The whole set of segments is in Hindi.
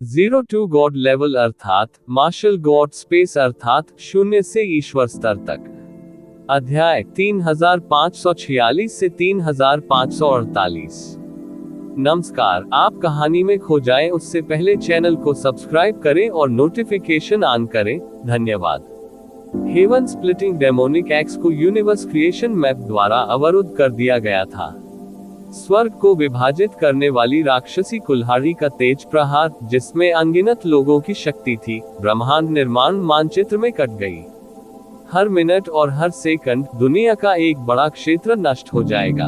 जीरो टू गॉड लेवल अर्थात मार्शल गॉड स्पेस अर्थात शून्य से ईश्वर स्तर तक। अध्याय 3546 से 3548। नमस्कार, आप कहानी में खो जाएं उससे पहले चैनल को सब्सक्राइब करें और नोटिफिकेशन ऑन करें। धन्यवाद। हेवन स्प्लिटिंग डेमोनिक एक्स को यूनिवर्स क्रिएशन मैप द्वारा अवरुद्ध कर दिया गया था। स्वर्ग को विभाजित करने वाली राक्षसी कुल्हाड़ी का तेज प्रहार, जिसमें अनगिनत लोगों की शक्ति थी, ब्रह्मांड निर्माण मानचित्र में कट गई। हर मिनट और हर सेकंड दुनिया का एक बड़ा क्षेत्र नष्ट हो जाएगा।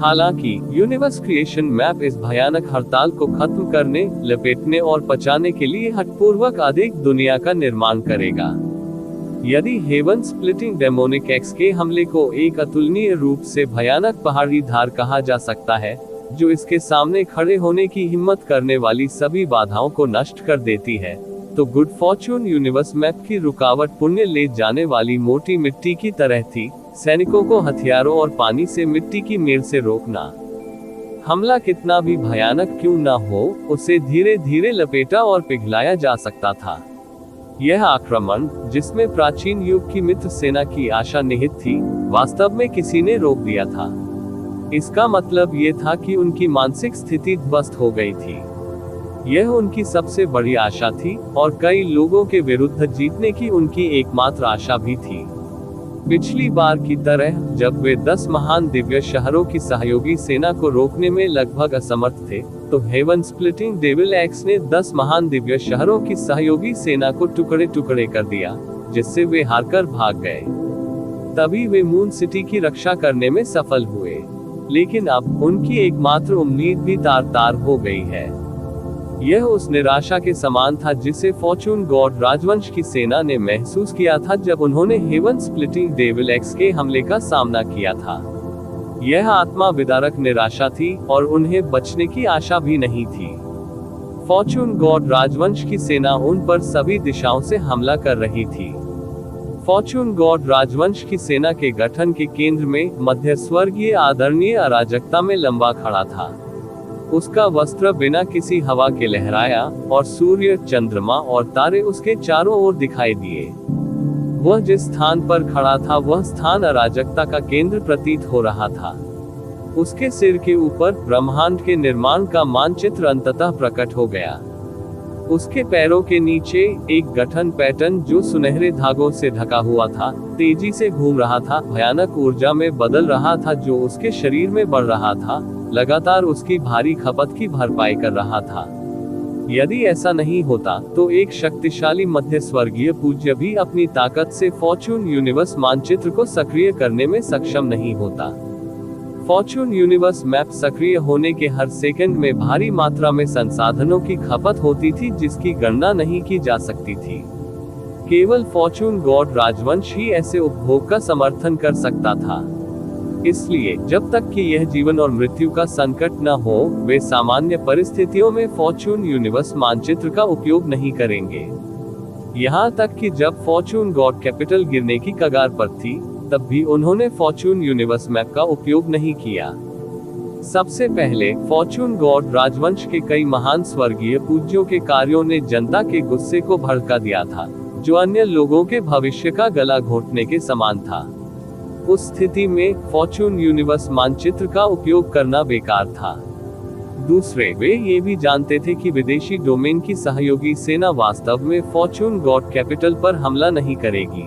हालांकि यूनिवर्स क्रिएशन मैप इस भयानक हड़ताल को खत्म करने, लपेटने और पचाने के लिए हठपूर्वक अधिक दुनिया का निर्माण करेगा। यदि हेवन स्प्लिटिंग डेमोनिक एक्स के हमले को एक अतुलनीय रूप से भयानक पहाड़ी धार कहा जा सकता है, जो इसके सामने खड़े होने की हिम्मत करने वाली सभी बाधाओं को नष्ट कर देती है, तो गुड फॉर्च्यून यूनिवर्स मैप की रुकावट पुण्य ले जाने वाली मोटी मिट्टी की तरह थी। सैनिकों को हथियारों और पानी से मिट्टी की मेड़ से रोकना। हमला कितना भी भयानक क्यों न हो, उसे धीरे धीरे लपेटा और पिघलाया जा सकता था। यह आक्रमण, जिसमें प्राचीन युग की मित्र सेना की आशा निहित थी, वास्तव में किसी ने रोक दिया था। इसका मतलब ये था कि उनकी मानसिक स्थिति ध्वस्त हो गई थी। यह उनकी सबसे बड़ी आशा थी और कई लोगों के विरुद्ध जीतने की उनकी एकमात्र आशा भी थी। पिछली बार की तरह जब वे 10 महान दिव्य शहरों की सहयोगी सेना को रोकने में लगभग असमर्थ थे, तो हेवन स्प्लिटिंग डेविल एक्स ने 10 महान दिव्य शहरों की सहयोगी सेना को टुकड़े टुकड़े कर दिया, जिससे वे हारकर भाग गए। तभी वे मून सिटी की रक्षा करने में सफल हुए, लेकिन अब उनकी एकमात्र उम्मीद भी तार तार हो गई है। यह उस निराशा के समान था जिसे फॉर्चून गॉड राजवंश की सेना ने महसूस किया था जब उन्होंने हेवन स्प्लिटिंग डेविल एक्स के हमले का सामना किया था। यह आत्मा विदारक निराशा थी और उन्हें बचने की आशा भी नहीं थी। फॉर्चून गॉड राजवंश की सेना उन पर सभी दिशाओं से हमला कर रही थी। फॉर्चून गॉड राजवंश की सेना के गठन के केंद्र में मध्य स्वर्गीय आदरणीय अराजकता में लंबा खड़ा था। उसका वस्त्र बिना किसी हवा के लहराया और सूर्य, चंद्रमा और तारे उसके चारों ओर दिखाई दिए। वह जिस स्थान पर खड़ा था वह स्थान अराजकता का केंद्र प्रतीत हो रहा था। उसके सिर के ऊपर ब्रह्मांड के निर्माण का मानचित्र अंततः प्रकट हो गया। उसके पैरों के नीचे एक गठन पैटर्न जो सुनहरे धागों से ढका हुआ था, तेजी से घूम रहा था, भयानक ऊर्जा में बदल रहा था जो उसके शरीर में बढ़ रहा था, लगातार उसकी भारी खपत की भरपाई कर रहा था। यदि ऐसा नहीं होता तो एक शक्तिशाली मध्य स्वर्गीय पूज्य भी अपनी ताकत से फॉर्चून यूनिवर्स मानचित्र को सक्रिय करने में सक्षम नहीं होता। फॉर्चून यूनिवर्स मैप सक्रिय होने के हर सेकंड में भारी मात्रा में संसाधनों की खपत होती थी जिसकी गणना नहीं की जा सकती थी। केवल फॉर्चून गॉड राजवंश ही ऐसे उपभोग का समर्थन कर सकता था। इसलिए जब तक कि यह जीवन और मृत्यु का संकट न हो, वे सामान्य परिस्थितियों में फॉर्चून यूनिवर्स मानचित्र का उपयोग नहीं करेंगे। यहाँ तक कि जब फॉर्चून गॉड कैपिटल गिरने की कगार पर थी, तब भी उन्होंने फॉर्चून यूनिवर्स मैप का उपयोग नहीं किया। सबसे पहले फॉर्चून गॉड राजवंश के कई महान स्वर्गीय पूज्यों के कार्यों ने जनता के गुस्से को भड़का दिया था, जो अन्य लोगों के भविष्य का गला घोंटने के समान था। उस स्थिति में फॉर्चून यूनिवर्स मानचित्र का उपयोग करना बेकार था। दूसरे, वे ये भी जानते थे कि विदेशी डोमेन की सहयोगी सेना वास्तव में फॉर्चून गॉड कैपिटल पर हमला नहीं करेगी,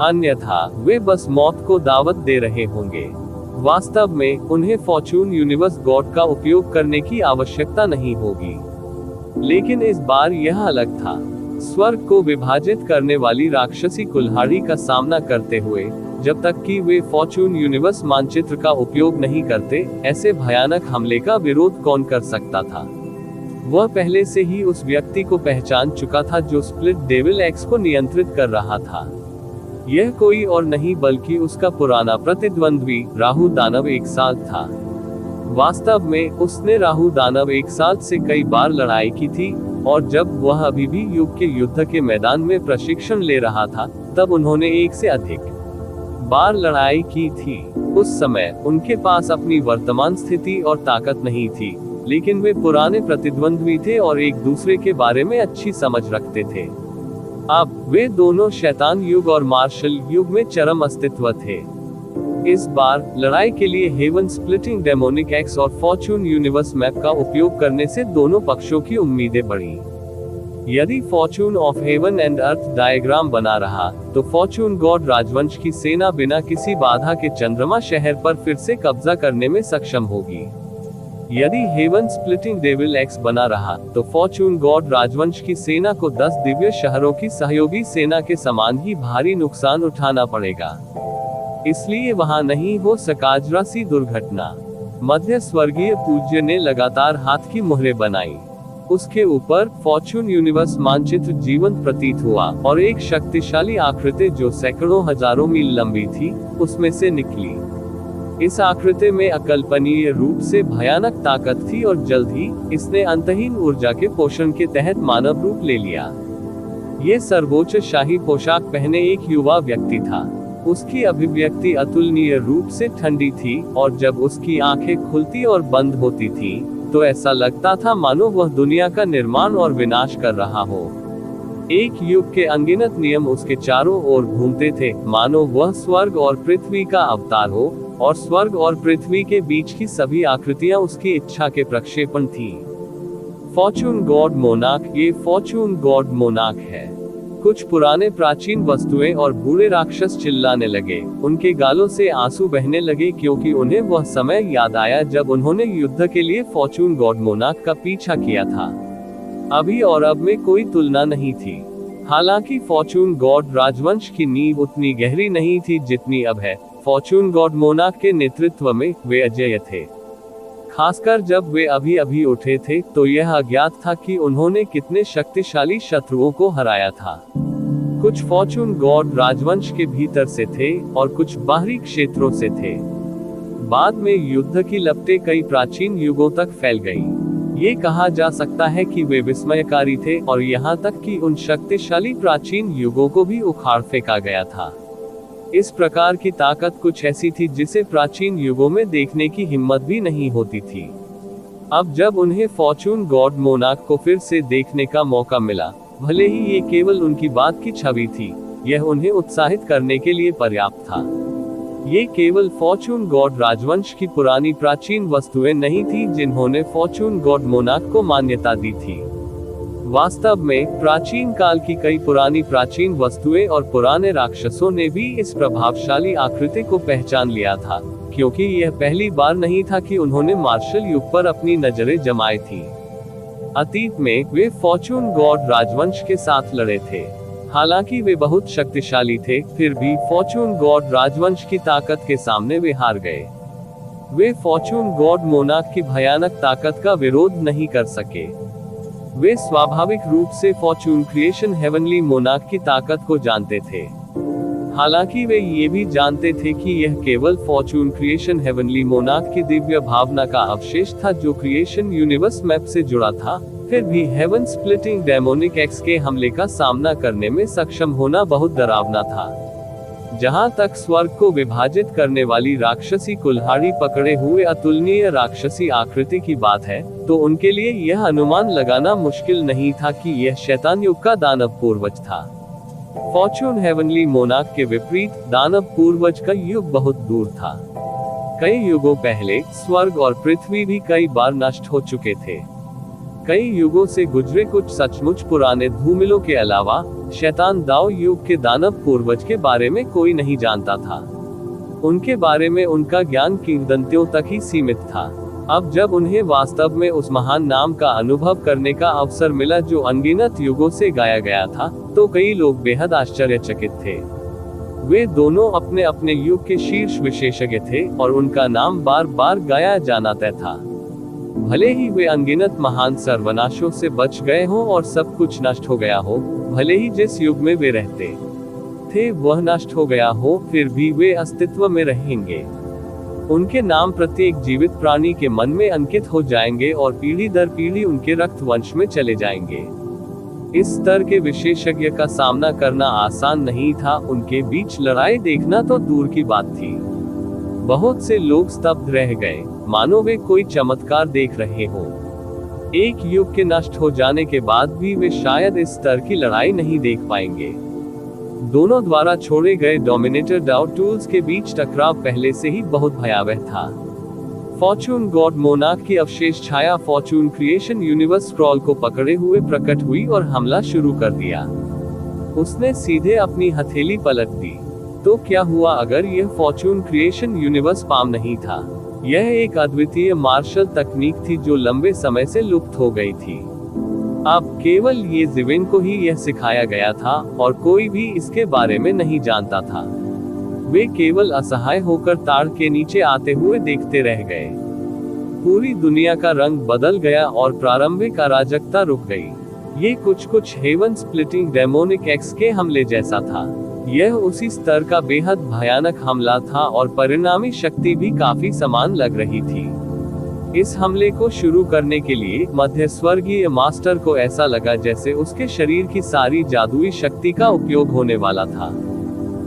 अन्यथा वे बस मौत को दावत दे रहे होंगे। वास्तव में उन्हें फॉर्चून यूनिवर्स गॉड का उपयोग करने की आवश्यकता नहीं होगी। लेकिन इस बार यह अलग था। स्वर्ग को विभाजित करने वाली राक्षसी कुल्हाड़ी का सामना करते हुए, जब तक कि वे फॉर्चून यूनिवर्स मानचित्र का उपयोग नहीं करते, ऐसे भयानक हमले का विरोध कौन कर सकता था। वह पहले से ही उस व्यक्ति को पहचान चुका था जो स्प्लिट डेविल एक्स को नियंत्रित कर रहा था। यह कोई और नहीं बल्कि उसका पुराना प्रतिद्वंद्वी राहु दानव एक साल था। वास्तव में उसने राहु दानव एक साल से कई बार लड़ाई की थी, और जब वह अभी भी युग के युद्ध के मैदान में प्रशिक्षण ले रहा था, तब उन्होंने एक से अधिक बार लड़ाई की थी। उस समय उनके पास अपनी वर्तमान स्थिति और ताकत नहीं थी, लेकिन वे पुराने प्रतिद्वंद्वी थे और एक दूसरे के बारे में अच्छी समझ रखते थे। अब वे दोनों शैतान युग और मार्शल युग में चरम अस्तित्व थे। इस बार लड़ाई के लिए हेवन स्प्लिटिंग डेमोनिक एक्स और फॉर्चून यूनिवर्स मैप का उपयोग करने से दोनों पक्षों की उम्मीदें बढ़ी। यदि Fortune of heaven and earth diagram बना रहा, तो फॉर्चून गॉड राजवंश की सेना बिना किसी बाधा के चंद्रमा शहर पर फिर से कब्जा करने में सक्षम होगी। यदि हेवन स्प्लिटिंग डेविल एक्स बना रहा, तो फॉर्चून गॉड राजवंश की सेना को 10 दिव्य शहरों की सहयोगी सेना के समान ही भारी नुकसान उठाना पड़ेगा। इसलिए वहां नहीं हो सकाजरा सी दुर्घटना। मध्य स्वर्गीय पूज्य ने लगातार हाथ की मुहरें बनाई। उसके ऊपर फॉर्चून यूनिवर्स मानचित्र जीवंत प्रतीत हुआ और एक शक्तिशाली आकृति जो सैकड़ों हजारों मील लंबी थी, उसमें से निकली। इस आकृति में अकल्पनीय रूप से भयानक ताकत थी और जल्द ही इसने अंतहीन ऊर्जा के पोषण के तहत मानव रूप ले लिया। ये सर्वोच्च शाही पोशाक पहने एक युवा व्यक्ति था। उसकी अभिव्यक्ति अतुलनीय रूप से ठंडी थी और जब उसकी आंखें खुलती और बंद होती थी, तो ऐसा लगता था मानो वह दुनिया का निर्माण और विनाश कर रहा हो। एक युग के अनगिनत नियम उसके चारों ओर घूमते थे, मानो वह स्वर्ग और पृथ्वी का अवतार हो, और स्वर्ग और पृथ्वी के बीच की सभी आकृतियां उसकी इच्छा के प्रक्षेपण थीं। फॉर्चून गॉड मोनार्क, ये फॉर्चून गॉड मोनार्क है। कुछ पुराने प्राचीन वस्तुएं और बूढ़े राक्षस चिल्लाने लगे। उनके गालों से आंसू बहने लगे क्योंकि उन्हें वह समय याद आया जब उन्होंने युद्ध के लिए फॉर्चून गॉड मोनार्क का पीछा किया था। अभी और अब में कोई तुलना नहीं थी। हालांकि फॉर्चून गॉड राजवंश की नींव उतनी गहरी नहीं थी जितनी अब है। फॉर्चून गॉड मोनार्क के नेतृत्व में वे अजेय थे। खासकर जब वे अभी अभी उठे थे, तो यह अज्ञात था कि उन्होंने कितने शक्तिशाली शत्रुओं को हराया था। कुछ फॉर्चून गॉड राजवंश के भीतर से थे और कुछ बाहरी क्षेत्रों से थे। बाद में युद्ध की लपटें कई प्राचीन युगों तक फैल गईं। ये कहा जा सकता है कि वे विस्मयकारी थे और यहाँ तक कि उन शक्तिशाली प्राचीन युगों को भी उखाड़ फेंका गया था। इस प्रकार की ताकत कुछ ऐसी थी जिसे प्राचीन युगों में देखने की हिम्मत भी नहीं होती थी। अब जब उन्हें फॉर्चून गॉड मोनार्क को फिर से देखने का मौका मिला, भले ही ये केवल उनकी बात की छवि थी, यह उन्हें उत्साहित करने के लिए पर्याप्त था। ये केवल फॉर्चून गॉड राजवंश की पुरानी प्राचीन वस्तुएं नहीं थी जिन्होंने फॉर्चून गॉड मोनार्क को मान्यता दी थी। वास्तव में प्राचीन काल की कई पुरानी प्राचीन वस्तुएं और पुराने राक्षसों ने भी इस प्रभावशाली आकृति को पहचान लिया था, क्योंकि यह पहली बार नहीं था कि उन्होंने मार्शल युग पर अपनी नजरें जमाई थी। अतीत में वे फॉर्चून गॉड राजवंश के साथ लड़े थे। हालांकि वे बहुत शक्तिशाली थे, फिर भी फॉर्चून गॉड राजवंश की ताकत के सामने वे हार गए। वे फॉर्चून गॉड मोनार्क की भयानक ताकत का विरोध नहीं कर सके। वे स्वाभाविक रूप से फॉर्चून क्रिएशन हेवनली मोनार्क की ताकत को जानते थे। हालांकि वे ये भी जानते थे कि यह केवल फॉर्चून क्रिएशन हेवनली मोनार्क की दिव्य भावना का अवशेष था जो क्रिएशन यूनिवर्स मैप से जुड़ा था। फिर भी हेवन स्प्लिटिंग डेमोनिक एक्स के हमले का सामना करने में सक्षम होना बहुत डरावना था। जहां तक स्वर्ग को विभाजित करने वाली राक्षसी कुल्हाड़ी पकड़े हुए अतुलनीय राक्षसी आकृति की बात है, तो उनके लिए यह अनुमान लगाना मुश्किल नहीं था कि यह शैतान युग का दानव पूर्वज था। फॉर्चून हेवनली मोनार्क के विपरीत दानव पूर्वज का युग बहुत दूर था। कई युगों पहले स्वर्ग और पृथ्वी भी कई बार नष्ट हो चुके थे। कई युगों से गुजरे कुछ सचमुच पुराने धूमिलों के अलावा शैतान दाओ युग के दानव पूर्वज के बारे में कोई नहीं जानता था। उनके बारे में उनका ज्ञान किंवदंतियों तक ही सीमित था। अब जब उन्हें वास्तव में उस महान नाम का अनुभव करने का अवसर मिला जो अनगिनत युगों से गाया गया था, तो कई लोग बेहद आश्चर्यचकित थे। वे दोनों अपने अपने युग के शीर्ष विशेषज्ञ थे और उनका नाम बार बार गाया जाना तय था। भले ही वे अनगिनत महान सर्वनाशों से बच गए हों और सब कुछ नष्ट हो गया हो, भले ही जिस युग में वे रहते थे वह नष्ट हो गया हो, फिर भी वे अस्तित्व में रहेंगे। उनके नाम प्रत्येक जीवित प्राणी के मन में अंकित हो जाएंगे और पीढ़ी दर पीढ़ी उनके रक्त वंश में चले जाएंगे। इस स्तर के विशेषज्ञ का सामना करना आसान नहीं था। उनके बीच लड़ाई देखना तो दूर की बात थी। बहुत से लोग स्तब्ध रह गए, मानो वे कोई चमत्कार देख रहे हो। एक युग के नष्ट हो जाने के बाद भी वे शायद इस स्तर की लड़ाई नहीं देख पाएंगे। दोनों द्वारा छोड़े गए डोमिनेटर डाउ टूल्स के बीच टकराव पहले से ही बहुत भयावह था। फॉर्चून गॉड मोनार्क की अवशेष छाया फॉर्चून क्रिएशन यूनिवर्स स्क्रॉल को पकड़े हुए प्रकट हुई और हमला शुरू कर दिया। उसने सीधे अपनी हथेली पलट दी। तो क्या हुआ अगर यह फॉर्चून क्रिएशन यूनिवर्स पाम नहीं था? यह एक अद्वितीय मार्शल तकनीक थी जो लंबे समय से लुप्त हो गई थी। अब केवल ये ज़िवेन को ही यह सिखाया गया था और कोई भी इसके बारे में नहीं जानता था। वे केवल असहाय होकर ताड़ के नीचे आते हुए देखते रह गए। पूरी दुनिया का रंग बदल गया और प्रारंभिक अराजकता रुक गई। ये कुछ हेवन स्प्लिटिंग डेमोनिक एक्स के हमले जैसा था। यह उसी स्तर का बेहद भयानक हमला था और परिणामी शक्ति भी काफी समान लग रही थी। इस हमले को शुरू करने के लिए मध्य स्वर्गीय मास्टर को ऐसा लगा जैसे उसके शरीर की सारी जादुई शक्ति का उपयोग होने वाला था।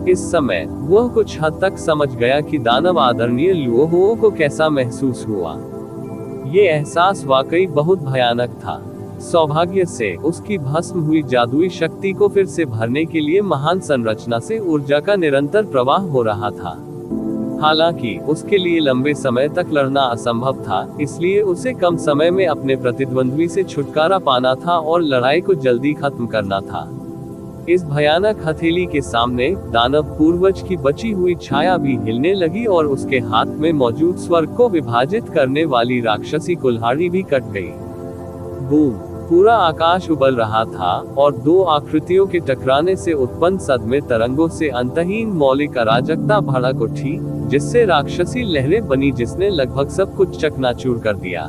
इस समय वह कुछ हद तक समझ गया कि दानव आदरणीय लुओहो को कैसा महसूस हुआ। ये एहसास वाकई बहुत भयानक था। सौभाग्य से उसकी भस्म हुई जादुई शक्ति को फिर से भरने के लिए महान संरचना से ऊर्जा का निरंतर प्रवाह हो रहा था। हालांकि उसके लिए लंबे समय तक लड़ना असंभव था, इसलिए उसे कम समय में अपने प्रतिद्वंद्वी से छुटकारा पाना था और लड़ाई को जल्दी खत्म करना था। इस भयानक हथेली के सामने दानव पूर्वज की बची हुई छाया भी हिलने लगी और उसके हाथ में मौजूद स्वर्ग को विभाजित करने वाली राक्षसी कुल्हाड़ी भी कट गई। बूम! पूरा आकाश उबल रहा था और दो आकृतियों के टकराने से उत्पन्न सदमे तरंगों से अंतहीन मौलिक अराजकता भड़क उठी, जिससे राक्षसी लहरें बनी जिसने लगभग सब कुछ चकनाचूर कर दिया।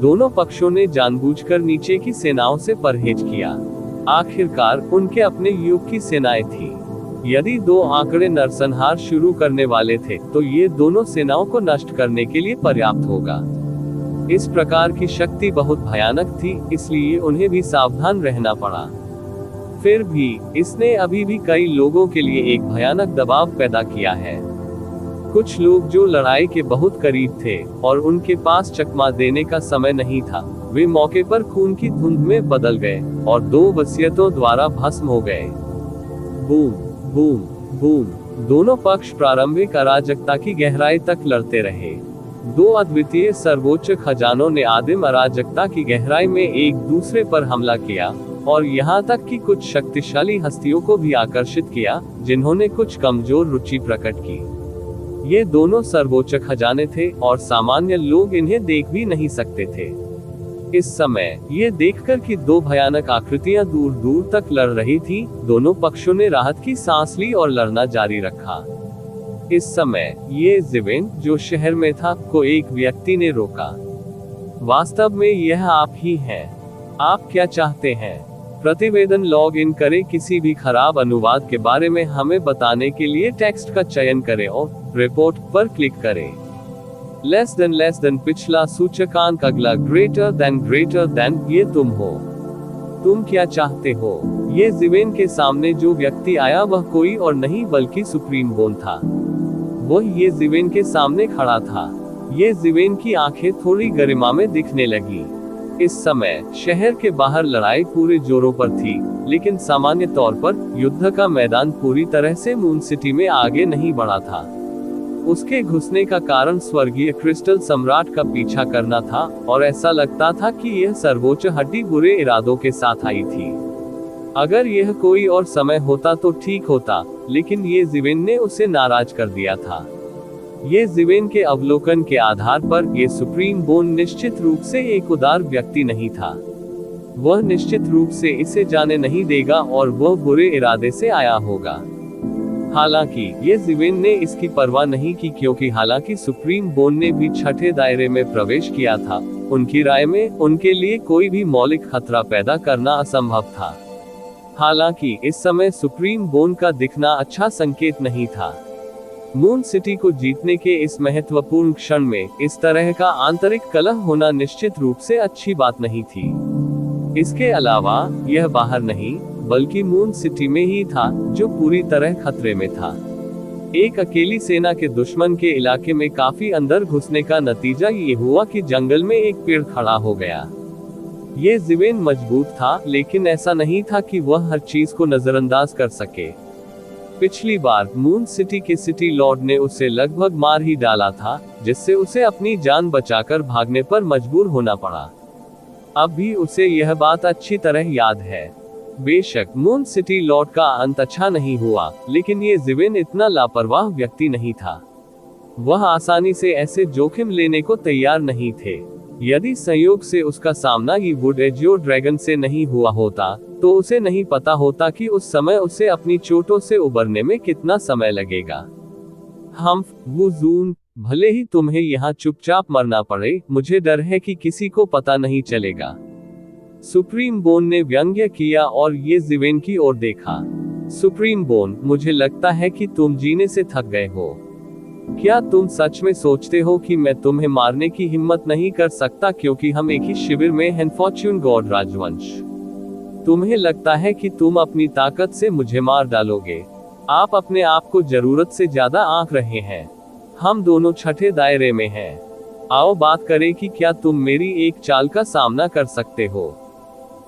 दोनों पक्षों ने जानबूझकर नीचे की सेनाओं से परहेज किया। आखिरकार उनके अपने युग की सेनाएं थी। यदि दो आंकड़े नरसंहार शुरू करने वाले थे तो ये दोनों सेनाओं को नष्ट करने के लिए पर्याप्त होगा। इस प्रकार की शक्ति बहुत भयानक थी, इसलिए उन्हें भी सावधान रहना पड़ा। फिर भी इसने अभी भी कई लोगों के लिए एक भयानक दबाव पैदा किया है। कुछ लोग जो लड़ाई के बहुत करीब थे और उनके पास चकमा देने का समय नहीं था, वे मौके पर खून की धुंध में बदल गए और दो वसीयतों द्वारा भस्म हो गए। Boom boom boom! दोनों पक्ष प्रारंभिक अराजकता की गहराई तक लड़ते रहे। दो अद्वितीय सर्वोच्च खजानों ने आदिम अराजकता की गहराई में एक दूसरे पर हमला किया और यहाँ तक कि कुछ शक्तिशाली हस्तियों को भी आकर्षित किया, जिन्होंने कुछ कमजोर रुचि प्रकट की। ये दोनों सर्वोच्च खजाने थे और सामान्य लोग इन्हें देख भी नहीं सकते थे। इस समय ये देखकर कि दो भयानक आकृतियां दूर दूर तक लड़ रही थी, दोनों पक्षों ने राहत की सांस ली और लड़ना जारी रखा। इस समय ये ज़िवेन, जो शहर में था, को एक व्यक्ति ने रोका। वास्तव में यह आप ही हैं। आप क्या चाहते हैं? प्रतिवेदन लॉग इन करें। किसी भी खराब अनुवाद के बारे में हमें बताने के लिए टेक्स्ट का चयन करें और रिपोर्ट पर क्लिक करें। लेस देन पिछला सूचकांक, अगला ग्रेटर देन ये तुम हो। तुम क्या चाहते हो? ये ज़िवेन के सामने जो व्यक्ति आया वह कोई और नहीं बल्कि सुप्रीम बोन था। वह ये ज़िवेन के सामने खड़ा था। ये ज़िवेन की आंखें थोड़ी गरिमा में दिखने लगी। इस समय शहर के बाहर लड़ाई पूरे जोरों पर थी, लेकिन सामान्य तौर पर युद्ध का मैदान पूरी तरह से मून सिटी में आगे नहीं बढ़ा था। उसके घुसने का कारण स्वर्गीय क्रिस्टल सम्राट का पीछा करना था और ऐसा लगता था कि यह सर्वोच्च हड्डी बुरे इरादों के साथ आई थी। अगर यह कोई और समय होता तो ठीक होता, लेकिन ये ज़िवेन ने उसे नाराज कर दिया था। ये ज़िवेन के अवलोकन के आधार पर ये सुप्रीम बोन निश्चित रूप से एक उदार व्यक्ति नहीं था। वह निश्चित रूप से इसे जाने नहीं देगा और वह बुरे इरादे से आया होगा। हालांकि ये ज़िवेन ने इसकी परवाह नहीं की, क्योंकि हालांकि सुप्रीम बोन ने भी छठे दायरे में प्रवेश किया था, उनकी राय में उनके लिए कोई भी मौलिक खतरा पैदा करना असंभव था। हालांकि इस समय सुप्रीम बोन का दिखना अच्छा संकेत नहीं था। मून सिटी को जीतने के इस महत्वपूर्ण क्षण में इस तरह का आंतरिक कलह होना निश्चित रूप से अच्छी बात नहीं थी। इसके अलावा यह बाहर नहीं, बल्कि मून सिटी में ही था, जो पूरी तरह खतरे में था। एक अकेली सेना के दुश्मन के इलाके में काफी अंदर घुसने का नतीजा ये हुआ कि जंगल में एक पेड़ खड़ा हो गया। ये ज़िवेन मजबूत था, लेकिन ऐसा नहीं था कि वह हर चीज को नजरअंदाज कर सके। पिछली बार मून सिटी के सिटी लॉर्ड ने उसे लगभग मार ही डाला था, जिससे उसे अपनी जान बचाकर भागने पर मजबूर होना पड़ा। अब भी उसे यह बात अच्छी तरह याद है। बेशक मून सिटी लॉर्ड का अंत अच्छा नहीं हुआ, लेकिन ये ज़िवेन इतना लापरवाह व्यक्ति नहीं था। वह आसानी से ऐसे जोखिम लेने को तैयार नहीं थे। यदि संयोग से उसका सामना ये वुड एजियो ड्रैगन से नहीं हुआ होता, तो उसे नहीं पता होता कि उस समय उसे अपनी चोटों से उबरने में कितना समय लगेगा। वू जून, भले ही तुम्हें यहाँ चुपचाप मरना पड़े, मुझे डर है कि किसी को पता नहीं चलेगा। सुप्रीम बोन ने व्यंग्य किया और ये ज़िवेन की ओर देखा। सुप्रीम बोन, मुझे लगता है कि तुम जीने से थक गए हो। क्या तुम सच में सोचते हो कि मैं तुम्हें मारने की हिम्मत नहीं कर सकता क्योंकि हम एक ही शिविर में हैं, फॉर्च्यून गॉड राजवंश? तुम्हें लगता है कि तुम अपनी ताकत से मुझे मार डालोगे? आप अपने आप को जरूरत से ज्यादा आंक रहे हैं। हम दोनों छठे दायरे में हैं। आओ बात करें कि क्या तुम मेरी एक चाल का सामना कर सकते हो।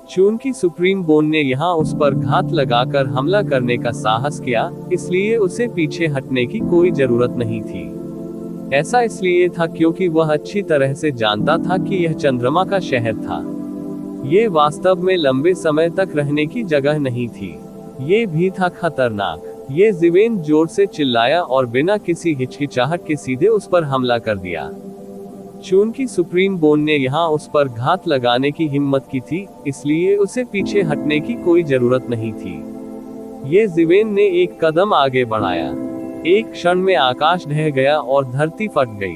चूंकि सुप्रीम बोन ने यहाँ उस पर घात लगाकर हमला करने का साहस किया, इसलिए उसे पीछे हटने की कोई जरूरत नहीं थी। ऐसा इसलिए था क्योंकि वह अच्छी तरह से जानता था कि यह चंद्रमा का शहर था। ये वास्तव में लंबे समय तक रहने की जगह नहीं थी। ये भी था खतरनाक। ये ज़िवेन जोर से चिल्लाया और बिना किसी हिचकिचाहट के सीधे उस पर हमला कर दिया। चूंकि सुप्रीम बोन ने यहाँ उस पर घात लगाने की हिम्मत की थी, इसलिए उसे पीछे हटने की कोई जरूरत नहीं थी। ये ज़िवेन ने एक कदम आगे बढ़ाया। एक क्षण में आकाश ढह गया और धरती फट गई।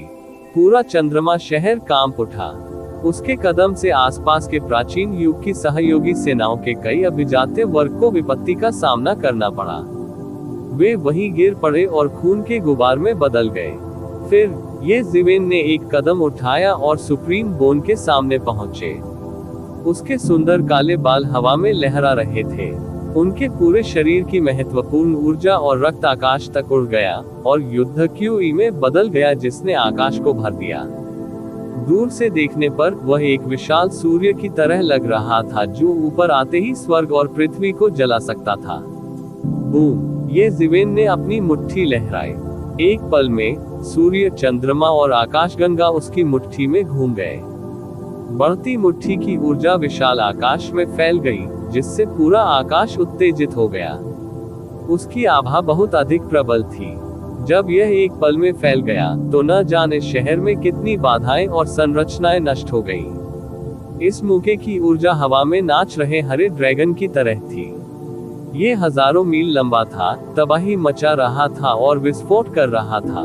पूरा चंद्रमा शहर कांप उठा। उसके कदम से आसपास के प्राचीन युग की सहयोगी सेनाओं के कई अभिजात्य वर्ग को विपत्ति का सामना करना पड़ा। वे वहीं गिर पड़े और खून के गुबार में बदल गए। फिर ये ज़िवेन ने एक कदम उठाया और सुप्रीम बोन के सामने पहुंचे। उसके सुंदर काले बाल हवा में लहरा रहे थे। उनके पूरे शरीर की महत्वपूर्ण ऊर्जा और रक्त आकाश तक उड़ गया और युद्ध क्यूई में बदल गया, जिसने आकाश को भर दिया। दूर से देखने पर वह एक विशाल सूर्य की तरह लग रहा था, जो ऊपर आते ही स्वर्ग और पृथ्वी को जला सकता था। बूम! ये ज़िवेन ने अपनी मुट्ठी लहराई। एक पल में सूर्य, चंद्रमा और आकाशगंगा उसकी मुट्ठी में घूम गए। बढ़ती मुट्ठी की ऊर्जा विशाल आकाश में फैल गई, जिससे पूरा आकाश उत्तेजित हो गया। उसकी आभा बहुत अधिक प्रबल थी। जब यह एक पल में फैल गया, तो न जाने शहर में कितनी बाधाएं और संरचनाएं नष्ट हो गईं। इस मौके की ऊर्जा हवा में नाच रहे हरे ड्रैगन की तरह थी। ये हजारों मील लंबा था, तबाही मचा रहा था और विस्फोट कर रहा था।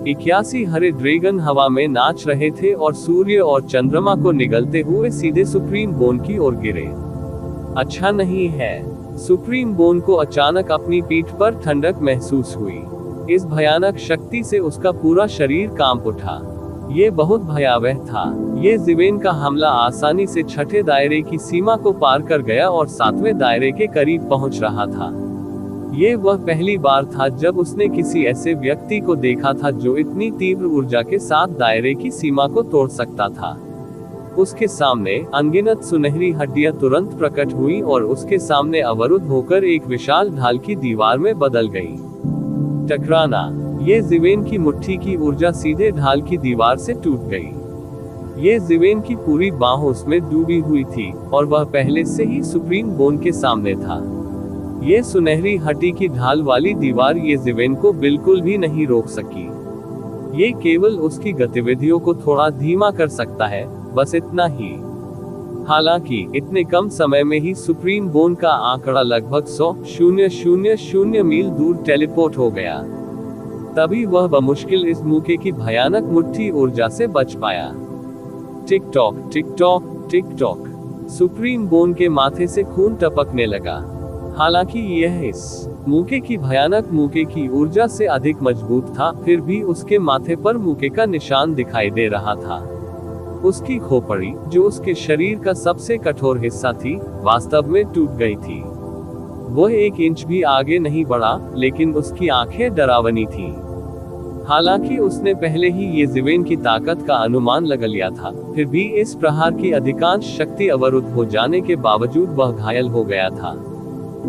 81 हरे ड्रैगन हवा में नाच रहे थे और सूर्य और चंद्रमा को निगलते हुए सीधे सुप्रीम बोन की ओर गिरे। अच्छा नहीं है। सुप्रीम बोन को अचानक अपनी पीठ पर ठंडक महसूस हुई। इस भयानक शक्ति से उसका पूरा शरीर कांप उठा। ये बहुत भयावह था। ये ज़िवेन का हमला आसानी से छठे दायरे की सीमा को पार कर गया और 7वें दायरे के करीब पहुंच रहा था। ये वह पहली बार था जब उसने किसी ऐसे व्यक्ति को देखा था जो इतनी तीव्र ऊर्जा के साथ दायरे की सीमा को तोड़ सकता था। उसके सामने अनगिनत सुनहरी हड्डियां तुरंत प्रकट हुई और उसके सामने अवरुद्ध होकर एक विशाल ढाल की दीवार में बदल गई। टकराना! ये ज़िवेन की मुट्ठी की ऊर्जा सीधे ढाल की दीवार से टूट गई। ये ज़िवेन की पूरी बांह उसमें डूबी हुई थी और वह पहले से ही सुप्रीम बोन के सामने था। ये सुनहरी हड्डी की ढाल वाली दीवार ये ज़िवेन को बिल्कुल भी नहीं रोक सकी। ये केवल उसकी गतिविधियों को थोड़ा धीमा कर सकता है, बस इतना ही। हालांकि इतने कम समय में ही सुप्रीम बोन का आंकड़ा लगभग 100,000 मील दूर टेलीपोर्ट हो गया। तभी वह बमुश्किल इस मौके की भयानक मुट्ठी ऊर्जा से बच पाया। Tick tock, tick tock, tick tock. Supreme bone के माथे से खून टपकने लगा। हालांकि यह इस मौके की भयानक मौके की ऊर्जा से अधिक मजबूत था, फिर भी उसके माथे पर मौके का निशान दिखाई दे रहा था। उसकी खोपड़ी, जो उसके शरीर का सबसे कठोर हिस्सा थी, वास्तव में टूट गई थी। वह 1 इंच भी आगे नहीं बढ़ा, लेकिन उसकी आंखें डरावनी थीं। हालांकि उसने पहले ही ये ज़िवेन की ताकत का अनुमान लगा लिया था, फिर भी इस प्रहार की अधिकांश शक्ति अवरुद्ध हो जाने के बावजूद वह घायल हो गया था।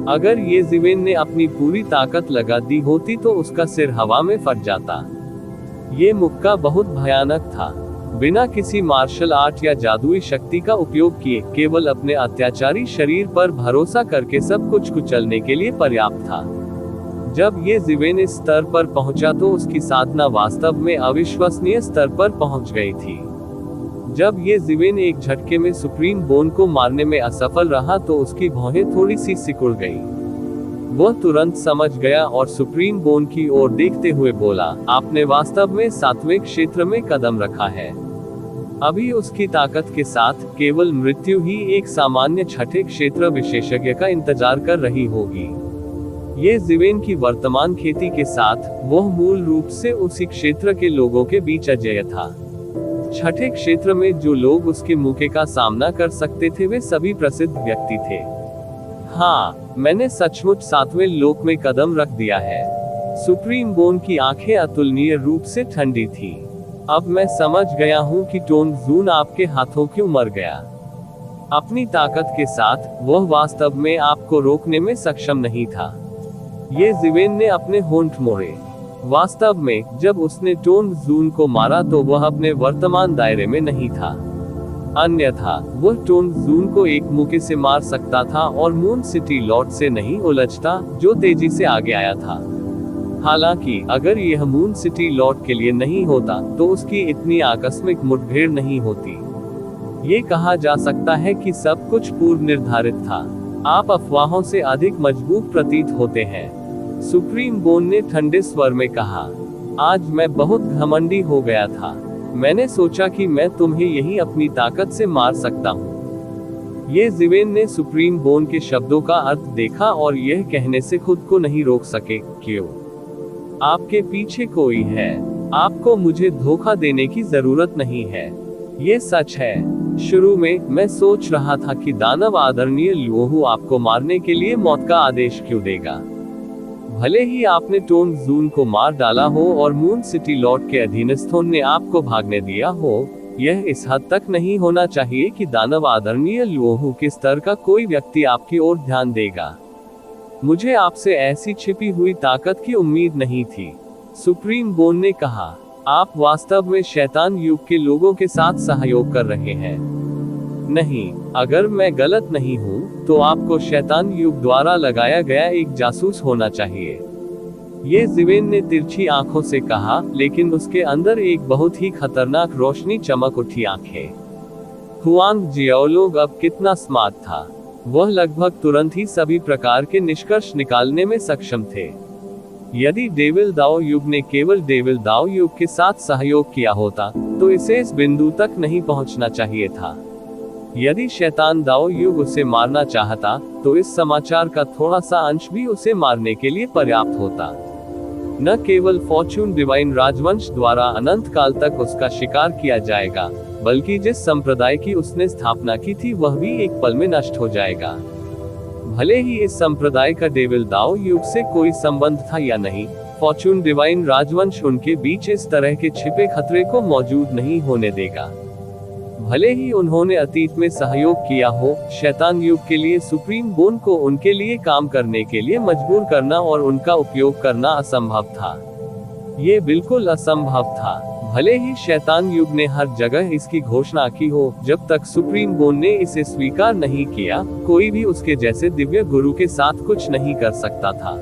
अगर ये ज़िवेन ने अपनी पूरी ताकत लगा दी होती तो उसका सिर हवा में फट जाता। ये मुक्का बहुत भयानक था। बिना किसी मार्शल आर्ट या जादुई शक्ति का उपयोग किए, केवल अपने अत्याचारी शरीर पर भरोसा करके सब कुछ कुचलने के लिए पर्याप्त था। जब ये ज़िवेन इस स्तर पर पहुंचा तो उसकी साधना वास्तव में अविश्वसनीय स्तर पर पहुंच गई थी। जब ये ज़िवेन एक झटके में सुप्रीम बोन को मारने में असफल रहा तो उसकी भौहें थोड़ी सी सिकुड़ गई। वह तुरंत समझ गया और सुप्रीम बोन की ओर देखते हुए बोला, आपने वास्तव में 7वें क्षेत्र में कदम रखा है। अभी उसकी ताकत के साथ केवल मृत्यु ही एक सामान्य 6ठे क्षेत्र विशेषज्ञ का इंतजार कर रही होगी। ये ज़िवेन की वर्तमान खेती के साथ वह मूल रूप से उसी क्षेत्र के लोगों के बीच अजेय था। 6ठे क्षेत्र में जो लोग उसके मुक्के का सामना कर सकते थे वे सभी प्रसिद्ध व्यक्ति थे। हाँ, मैंने सचमुच 7वें लोक में कदम रख दिया है। सुप्रीम बोन की आंखें अतुलनीय रूप से ठंडी थी। अब मैं समझ गया हूँ कि टोंग जून आपके हाथों क्यों मर गया। अपनी ताकत के साथ वह वास्तव में आपको रोकने में सक्षम नहीं था। ये ज़िवेन ने अपने होंठ मोड़े। वास्तव में जब उसने टोंग जून को मारा तो वह अपने वर्तमान दायरे में नहीं था। अन्यथा वह टोंग जून को एक मुक्के से मार सकता था और मून सिटी लॉर्ड से नहीं उलझता, जो तेजी से आगे आया था। हालांकि अगर यह मून सिटी लॉर्ड के लिए नहीं होता तो उसकी इतनी आकस्मिक मुठभेड़ नहीं होती। ये कहा जा सकता है कि सब कुछ पूर्व निर्धारित था। आप अफवाहों से अधिक मजबूत प्रतीत होते हैं, सुप्रीम बोन ने ठंडे स्वर में कहा। आज मैं बहुत घमंडी हो गया था। मैंने सोचा कि मैं तुम्हें यही अपनी ताकत से मार सकता हूँ। ये ज़िवेन ने सुप्रीम बोन के शब्दों का अर्थ देखा और यह कहने से खुद को नहीं रोक सके, क्यों? आपके पीछे कोई है। आपको मुझे धोखा देने की जरूरत नहीं है। ये सच है। शुरू में मैं सोच रहा था कि दानव आदरणीय लुओहू आपको मारने के लिए मौत का आदेश क्यों देगा। भले ही आपने टोंग जून को मार डाला हो और मून सिटी लॉर्ड के अधीनस्थों ने आपको भागने दिया हो, यह इस हद तक नहीं होना चाहिए कि दानव आदरणीय लुओहू के स्तर का कोई व्यक्ति आपकी ओर ध्यान देगा। मुझे आपसे ऐसी छिपी हुई ताकत की उम्मीद नहीं थी, सुप्रीम बोन ने कहा। आप वास्तव में शैतान युग के लोगों के साथ सहयोग कर रहे हैं। नहीं, अगर मैं गलत नहीं हूँ तो आपको शैतान युग द्वारा लगाया गया एक जासूस होना चाहिए। ये ज़िवेन ने तिरछी आंखों से कहा, लेकिन उसके अंदर एक बहुत ही खतरनाक रोशनी चमक उठी आंखें। हुआंग जियाओलोग अब कितना स्मार्ट था। वह लगभग तुरंत ही सभी प्रकार के निष्कर्ष निकालने में सक्षम थे। यदि डेविल दाओ युग ने केवल डेविल दाओ युग के साथ सहयोग किया होता तो इसे इस बिंदु तक नहीं पहुंचना चाहिए था। यदि शैतान दाओ युग उसे मारना चाहता तो इस समाचार का थोड़ा सा अंश भी उसे मारने के लिए पर्याप्त होता। न केवल फॉर्चून डिवाइन राजवंश द्वारा अनंत काल तक उसका शिकार किया जाएगा, बल्कि जिस संप्रदाय की उसने स्थापना की थी वह भी एक पल में नष्ट हो जाएगा। भले ही इस संप्रदाय का डेविल दाओ युग से कोई संबंध था या नहीं, फॉर्चून डिवाइन राजवंश उनके बीच इस तरह के छिपे खतरे को मौजूद नहीं होने देगा। भले ही उन्होंने अतीत में सहयोग किया हो, शैतान युग के लिए सुप्रीम बोन को उनके लिए काम करने के लिए मजबूर करना और उनका उपयोग करना असंभव था। ये बिल्कुल असंभव था। भले ही शैतान युग ने हर जगह इसकी घोषणा की हो, जब तक सुप्रीम बोन ने इसे स्वीकार नहीं किया, कोई भी उसके जैसे दिव्य गुरु के साथ कुछ नहीं कर सकता था।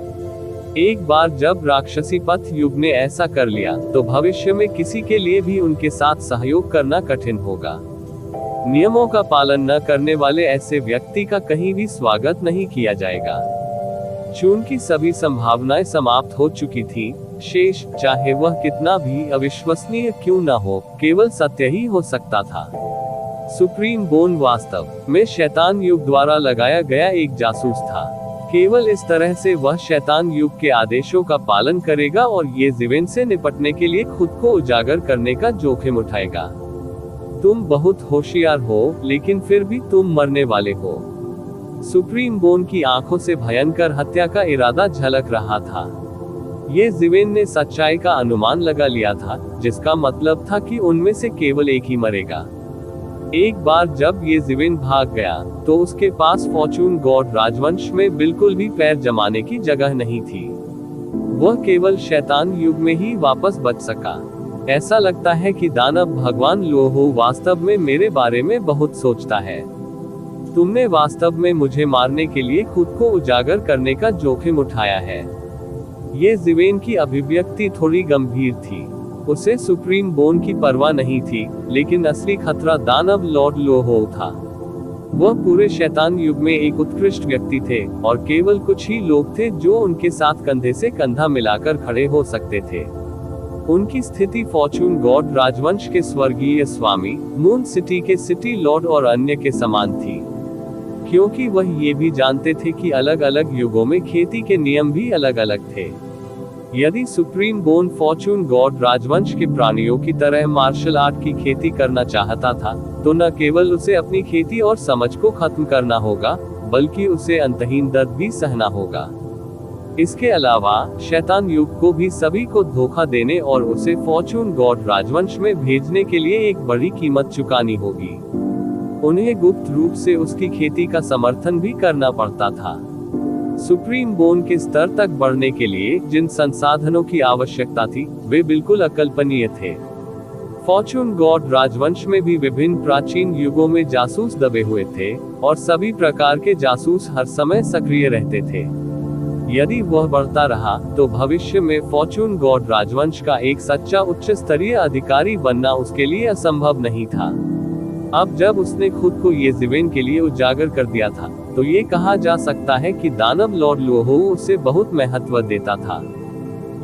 एक बार जब राक्षसी पथ युग ने ऐसा कर लिया, तो भविष्य में किसी के लिए भी उनके साथ सहयोग करना कठिन होगा। नियमों का पालन न करने वाले ऐसे व्यक्ति का कहीं भी स्वागत नहीं किया जाएगा। चूंकि सभी संभावनाएं समाप्त हो चुकी थी, शेष चाहे वह कितना भी अविश्वसनीय क्यों न हो, केवल सत्य ही हो सकता था। सुप्रीम बोन वास्तव में शैतान युग द्वारा लगाया गया एक जासूस था। केवल इस तरह से वह शैतान युग के आदेशों का पालन करेगा और ये ज़िवेन से निपटने के लिए खुद को उजागर करने का जोखिम उठाएगा। तुम बहुत होशियार हो, लेकिन फिर भी तुम मरने वाले हो। सुप्रीम बोन की आंखों से भयंकर हत्या का इरादा झलक रहा था। ये जिवेन ने सच्चाई का अनुमान लगा लिया था, जिसका मतलब था कि उनमें से केवल एक ही मरेगा। एक बार जब ये जिवेन भाग गया, तो उसके पास फॉर्चून गॉड राजवंश में बिल्कुल भी पैर जमाने की जगह नहीं थी। वह केवल शैतान युग में ही वापस बच सका। ऐसा लगता है कि दानव भगवान लोहो वास्तव में मेरे बारे में बहुत सोचता है। तुमने वास्तव में मुझे मारने के लिए खुद को उजागर करने का जोखिम उठाया है। ये जिवेन की अभिव्यक्ति थोड़ी गंभीर थी। उसे सुप्रीम बोन की परवाह नहीं थी, लेकिन असली खतरा दानव लॉर्ड लोहो था। वह पूरे शैतान युग में एक उत्कृष्ट व्यक्ति थे, और केवल कुछ ही लोग थे जो उनके साथ कंधे से कंधा मिलाकर खड़े हो सकते थे। उनकी स्थिति फॉर्चून गॉड राजवंश के स्वर्गीय स्वामी, मून सिटी के सिटी लॉर्ड और अन्य के समान थी, क्योंकि वह ये भी जानते थे कि अलग अलग युगों में खेती के नियम भी अलग अलग थे। यदि सुप्रीम बोन फॉर्चून गॉड राजवंश के प्राणियों की तरह मार्शल आर्ट की खेती करना चाहता था, तो न केवल उसे अपनी खेती और समझ को खत्म करना होगा, बल्कि उसे अंतहीन दर्द भी सहना होगा। इसके अलावा शैतान युग को भी सभी को धोखा देने और उसे फॉर्चून गॉड राजवंश में भेजने के लिए एक बड़ी कीमत चुकानी होगी। उन्हें गुप्त रूप से उसकी खेती का समर्थन भी करना पड़ता था। सुप्रीम बोन के स्तर तक बढ़ने के लिए जिन संसाधनों की आवश्यकता थी, वे बिल्कुल अकल्पनीय थे। फॉर्चून गॉड राजवंश में भी विभिन्न प्राचीन युगों में जासूस दबे हुए थे, और सभी प्रकार के जासूस हर समय सक्रिय रहते थे। यदि वह बढ़ता रहा, तो भविष्य में फॉर्चून गॉड राजवंश का एक सच्चा उच्च स्तरीय अधिकारी बनना उसके लिए असंभव नहीं था। अब जब उसने खुद को ये जिवेन के लिए उजागर कर दिया था, तो ये कहा जा सकता है कि दानव लॉर्ड लोहो उसे बहुत महत्व देता था।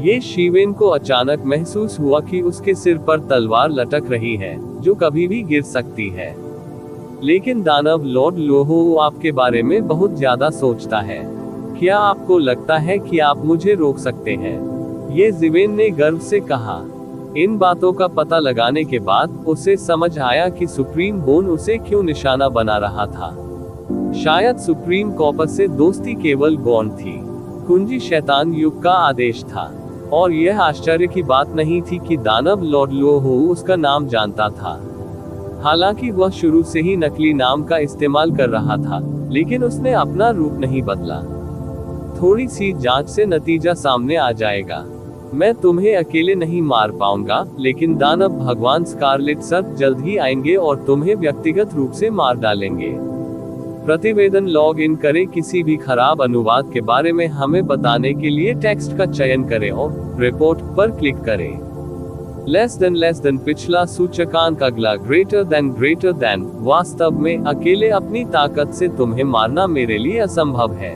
ये शिवेन को अचानक महसूस हुआ कि उसके सिर पर तलवार लटक रही है, जो कभी भी गिर सकती है। लेकिन दानव लॉर्ड लोहो आपके बारे में बहुत ज्यादा सोचता है। क्या आपको लगता है कि आप मुझे रोक सकते हैं? ये जिवेन ने गर्व से कहा। इन बातों का पता लगाने के बाद उसे समझ आया कि सुप्रीम बोन उसे क्यों निशाना बना रहा था। शायद सुप्रीम कॉपस से दोस्ती केवल गौण थी, कुंजी शैतान युग का आदेश था, और यह आश्चर्य की बात नहीं थी कि दानव लॉर्ड लोहो उसका नाम जानता था। हालांकि वह शुरू से ही नकली नाम का इस्तेमाल कर रहा था, लेकिन उसने अपना रूप नहीं बदला। थोड़ी सी जांच से नतीजा सामने आ जाएगा। मैं तुम्हें अकेले नहीं मार पाऊंगा, लेकिन दानव भगवान स्कारलेट सर्प जल्द ही आएंगे और तुम्हें व्यक्तिगत रूप से मार डालेंगे। प्रतिवेदन लॉग इन करें। किसी भी खराब अनुवाद के बारे में हमें बताने के लिए टेक्स्ट का चयन करें और रिपोर्ट पर क्लिक करें। लेस देन पिछला सूचकांक, अगला ग्रेटर देन। वास्तव में अकेले अपनी ताकत से तुम्हें मारना मेरे लिए असंभव है।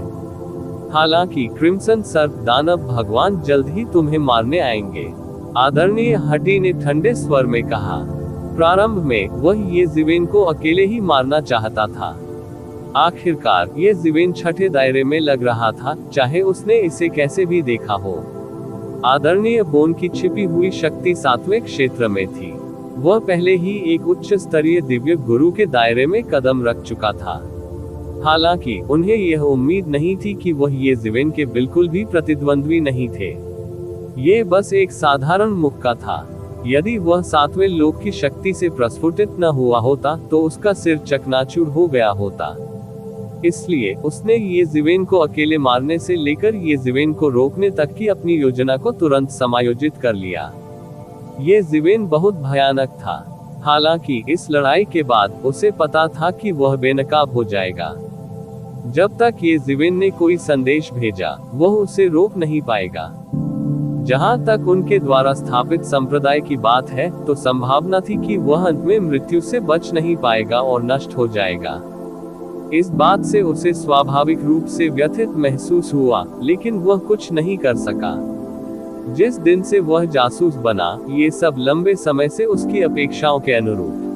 हालांकि क्रिम्सन सर्प दानव भगवान जल्द ही तुम्हें मारने आएंगे, आदरणीय हटी ने ठंडे स्वर में कहा। प्रारंभ में वह ये जिवेन को अकेले ही मारना चाहता था। आखिरकार ये जिवेन छठे दायरे में लग रहा था, चाहे उसने इसे कैसे भी देखा हो। आदरणीय बोन की छिपी हुई शक्ति सातवें क्षेत्र में थी। वह पहले ही एक उच्च स्तरीय दिव्य गुरु के दायरे में कदम रख चुका था। हालांकि उन्हें यह उम्मीद नहीं थी कि वह ये जिवेन के बिल्कुल भी प्रतिद्वंद्वी नहीं थे। ये बस एक साधारण मुक्का था। यदि वह सातवें लोक की शक्ति से प्रस्फुटित न हुआ होता, तो उसका सिर चकनाचूर हो गया होता। इसलिए उसने ये जिवेन को अकेले मारने से लेकर ये जिवेन को रोकने तक की अपनी योजना को तुरंत समायोजित कर लिया। ये जिवेन बहुत भयानक था। हालांकि इस लड़ाई के बाद उसे पता था कि वह बेनकाब हो जाएगा। जब तक ये जिवेन ने कोई संदेश भेजा, वह उसे रोक नहीं पाएगा। जहां तक उनके द्वारा स्थापित संप्रदाय की बात है, तो संभावना थी कि वह अंत में मृत्यु से बच नहीं पाएगा और नष्ट हो जाएगा। इस बात से उसे स्वाभाविक रूप से व्यथित महसूस हुआ, लेकिन वह कुछ नहीं कर सका। जिस दिन से वह जासूस बना, ये सब लंबे समय से उसकी अपेक्षाओं के अनुरूप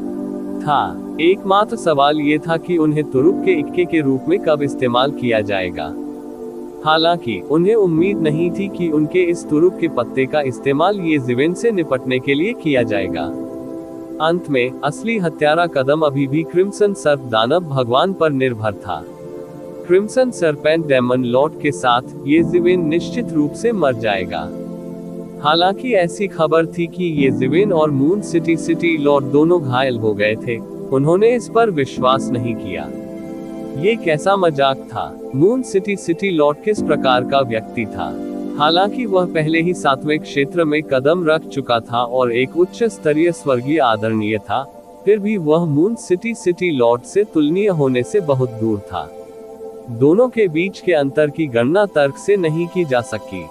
था। एकमात्र सवाल ये था कि उन्हें तुरुप के इक्के के रूप में कब इस्तेमाल किया जाएगा। हालांकि उन्हें उम्मीद नहीं थी कि उनके इस तुरुप के पत्ते का इस्तेमाल ये जिवेन से निपटने के लिए किया जाएगा। अंत में असली हत्यारा कदम अभी भी क्रिम्सन सर्प दानव भगवान पर निर्भर था। क्रिम्सन सरपेंट डेमन लॉर्ड के साथ येज़िवेन निश्चित रूप से मर जाएगा। हालांकि ऐसी खबर थी कि येज़िवेन और मून सिटी लॉर्ड दोनों घायल हो गए थे, उन्होंने इस पर विश्वास नहीं किया। ये कैसा मजाक था? मून सिटी लॉर्ड किस प्रकार का व्यक्ति था? हालांकि वह पहले ही 7वें क्षेत्र में कदम रख चुका था और एक उच्च स्तरीय स्वर्गीय आदरणीय था, फिर भी वह मून सिटी लॉर्ड से तुलनीय होने से बहुत दूर था। दोनों के बीच के अंतर की गणना तर्क से नहीं की जा सकी।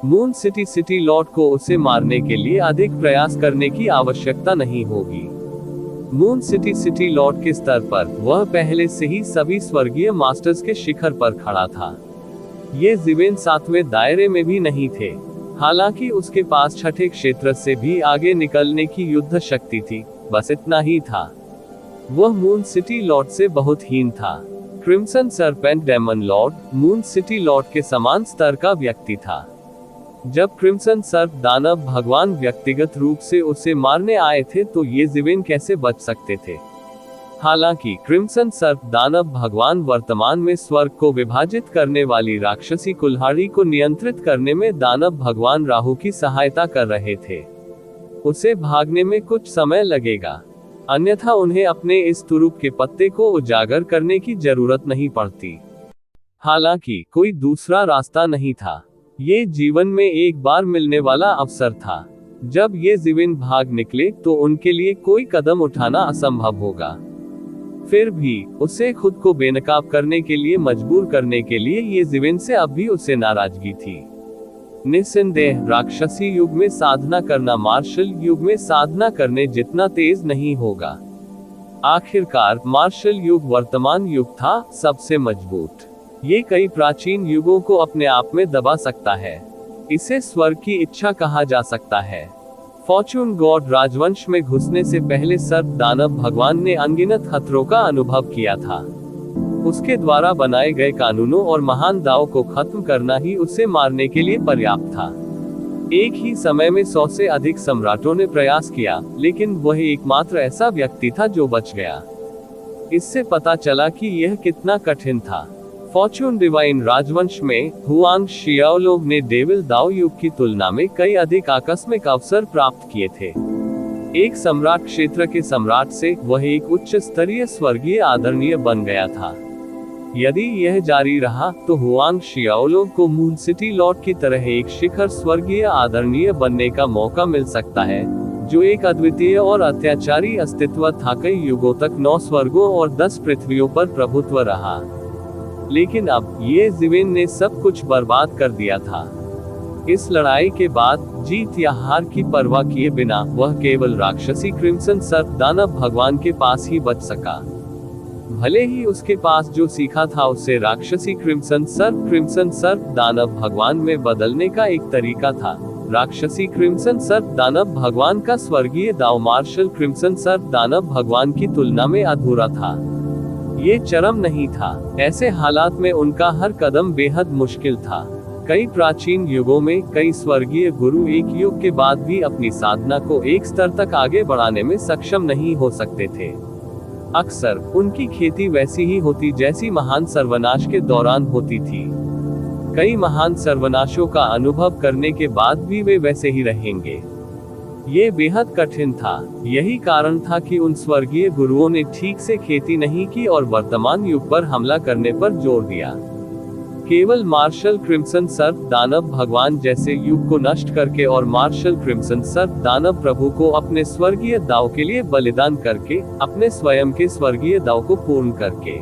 मून सिटी लॉर्ड को उसे मारने के लिए अधिक प्रयास करने की आवश्यकता नहीं होगी। मून सिटी लॉर्ड के स्तर पर वह पहले से ही सभी स्वर्गीय मास्टर्स के शिखर पर खड़ा था। येज़िवेन 7वें दायरे में भी नहीं थे, हालांकि उसके पास 6ठे क्षेत्र से भी आगे निकलने की युद्ध शक्ति थी, बस इतना ही था। वह मून सिटी लॉर्ड से बहुत हीन था। Crimson serpent demon lord moon city lord के समान स्तर का व्यक्ति था। जब क्रिम्सन सर्प दानव भगवान व्यक्तिगत रूप से उसे मारने आए थे तो येज़िवेन कैसे बच सकते थे? हालांकि क्रिम्सन सर्प दानव भगवान वर्तमान में स्वर्ग को विभाजित करने वाली राक्षसी कुल्हाड़ी को नियंत्रित करने में दानव भगवान राहु की सहायता कर रहे थे। उसे भागने में कुछ समय लगेगा, अन्यथा उन्हें अपने इस तुरुप के पत्ते को उजागर करने की जरूरत नहीं पड़ती। हालांकि कोई दूसरा रास्ता नहीं था। ये जीवन में एक बार मिलने वाला अवसर था। जब येज़िवेन भाग निकले तो उनके लिए कोई कदम उठाना असंभव होगा। फिर भी उसे खुद को बेनकाब करने के लिए मजबूर करने के लिए येज़िवेन से अब भी उसे नाराजगी थी। निस्संदेह राक्षसी युग में साधना करना मार्शल युग में साधना करने जितना तेज नहीं होगा। आखिरकार मार्शल युग वर्तमान युग था, सबसे मजबूत। ये कई प्राचीन युगों को अपने आप में दबा सकता है। इसे स्वर्ग की इच्छा कहा जा सकता है। फॉर्चून गॉड राजवंश में घुसने से पहले सर्प दानव भगवान ने अनगिनत खतरों का अनुभव किया था। उसके द्वारा बनाए गए कानूनों और महान दाव को खत्म करना ही उसे मारने के लिए पर्याप्त था। एक ही समय में 100 से अधिक सम्राटों ने प्रयास किया, लेकिन वह एकमात्र ऐसा व्यक्ति था जो बच गया। इससे पता चला कि यह कितना कठिन था। फॉर्चून डिवाइन राजवंश में हुआंग शियाओलोग ने डेविल दाओ युग की तुलना में कई अधिक आकस्मिक अवसर प्राप्त किए थे। एक सम्राट क्षेत्र के सम्राट से वह एक उच्च स्तरीय स्वर्गीय आदरणीय बन गया था। यदि यह जारी रहा तो हुआंग शियाओलोग को मून सिटी लॉर्ड की तरह एक शिखर स्वर्गीय आदरणीय बनने का मौका मिल सकता है, जो एक अद्वितीय और अत्याचारी अस्तित्व था। कई युगों तक 9 स्वर्गों और 10 पृथ्वियों पर प्रभुत्व रहा, लेकिन अब येज़िवेन ने सब कुछ बर्बाद कर दिया था। इस लड़ाई के बाद जीत या हार की परवाह किए बिना वह केवल राक्षसी क्रिम्सन सर्प दानव भगवान के पास ही बच सका। भले ही उसके पास जो सीखा था उसे राक्षसी क्रिम्सन सर्प दानव भगवान में बदलने का एक तरीका था। राक्षसी क्रिम्सन सर्प दानव भगवान का स्वर्गीय दाव मार्शल क्रिम्सन सर्प दानव भगवान की तुलना में अधूरा था। ये चरम नहीं था। ऐसे हालात में उनका हर कदम बेहद मुश्किल था। कई प्राचीन युगों में कई स्वर्गीय गुरु एक युग के बाद भी अपनी साधना को एक स्तर तक आगे बढ़ाने में सक्षम नहीं हो सकते थे। अक्सर उनकी खेती वैसी ही होती जैसी महान सर्वनाश के दौरान होती थी। कई महान सर्वनाशों का अनुभव करने के बाद भी वे वैसे ही रहेंगे। ये बेहद कठिन था। यही कारण था कि उन स्वर्गीय गुरुओं ने ठीक से खेती नहीं की और वर्तमान युग पर हमला करने पर जोर दिया। केवल मार्शल क्रिम्सन सर्प दानव भगवान जैसे युग को नष्ट करके और मार्शल क्रिम्सन सर्प दानव प्रभु को अपने स्वर्गीय दाव के लिए बलिदान करके, अपने स्वयं के स्वर्गीय दाव को पूर्ण करके,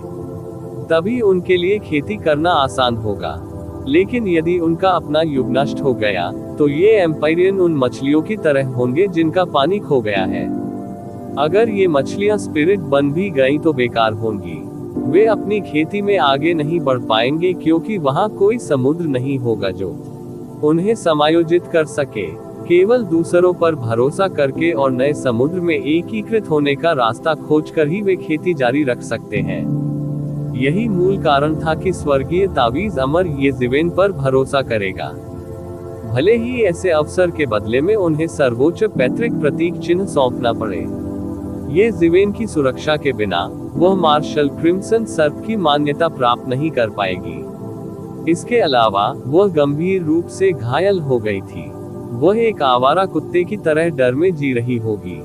तभी उनके लिए खेती करना आसान होगा। लेकिन यदि उनका अपना युग नष्ट हो गया तो ये एम्पायरियन उन मछलियों की तरह होंगे जिनका पानी खो गया है। अगर ये मछलियां स्पिरिट बन भी गईं तो बेकार होंगी। वे अपनी खेती में आगे नहीं बढ़ पाएंगे क्योंकि वहां कोई समुद्र नहीं होगा जो उन्हें समायोजित कर सके। केवल दूसरों पर भरोसा करके और नए समुद्र में एकीकृत होने का रास्ता खोजकर ही वे खेती जारी रख सकते हैं। यही मूल कारण था कि स्वर्गीय तावीज अमर येज़िवेन पर भरोसा करेगा, भले ही ऐसे अवसर के बदले में उन्हें सर्वोच्च पैतृक प्रतीक चिन्ह सौंपना पड़े। ये ज़िवेन की सुरक्षा के बिना वह मार्शल क्रिम्सन सर्प की मान्यता प्राप्त नहीं कर पाएगी। इसके अलावा वह गंभीर रूप से घायल हो गई थी। वह एक आवारा कुत्ते की तरह डर में जी रही होगी।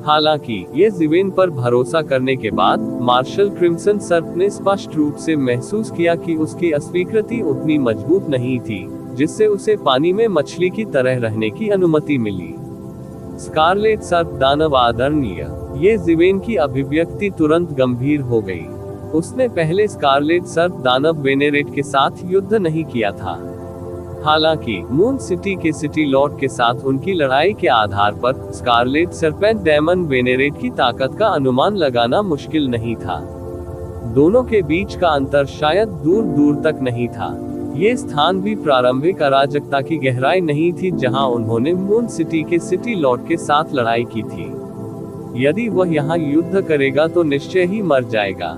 हालांकि ये ज़िवेन पर भरोसा करने के बाद मार्शल क्रिम्सन सर्प ने स्पष्ट रूप से महसूस किया कि उसकी अस्वीकृति उतनी मजबूत नहीं थी जिससे उसे पानी में मछली की तरह रहने की अनुमति मिली। स्कारलेट सर्प दानव आदरणीय। ये ज़िवेन की अभिव्यक्ति तुरंत गंभीर हो गई। उसने पहले स्कारलेट सर्प दानव वेनेरेट के साथ युद्ध नहीं किया था। हालांकि मून सिटी के सिटी लॉर्ड के साथ उनकी लड़ाई के आधार पर स्कारलेट सर्पेंट डेमन वेनेरेट की ताकत का अनुमान लगाना मुश्किल नहीं था। दोनों के बीच का अंतर शायद दूर दूर तक नहीं था। ये स्थान भी प्रारंभिक अराजकता की गहराई नहीं थी जहां उन्होंने मून सिटी के सिटी लॉर्ड के साथ लड़ाई की थी। यदि वह यहाँ युद्ध करेगा तो निश्चय ही मर जाएगा।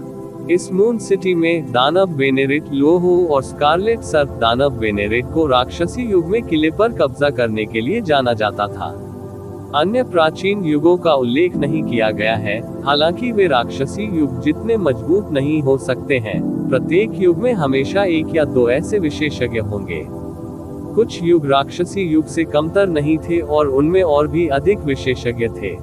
इस मून सिटी में दानव वेनेरेट लोहो और स्कारलेट सर्प दानव वेनेरेट को राक्षसी युग में किले पर कब्जा करने के लिए जाना जाता था। अन्य प्राचीन युगों का उल्लेख नहीं किया गया है, हालांकि वे राक्षसी युग जितने मजबूत नहीं हो सकते हैं। प्रत्येक युग में हमेशा एक या दो ऐसे विशेषज्ञ होंगे। कुछ युग राक्षसी युग से कमतर नहीं थे और उनमें और भी अधिक विशेषज्ञ थे।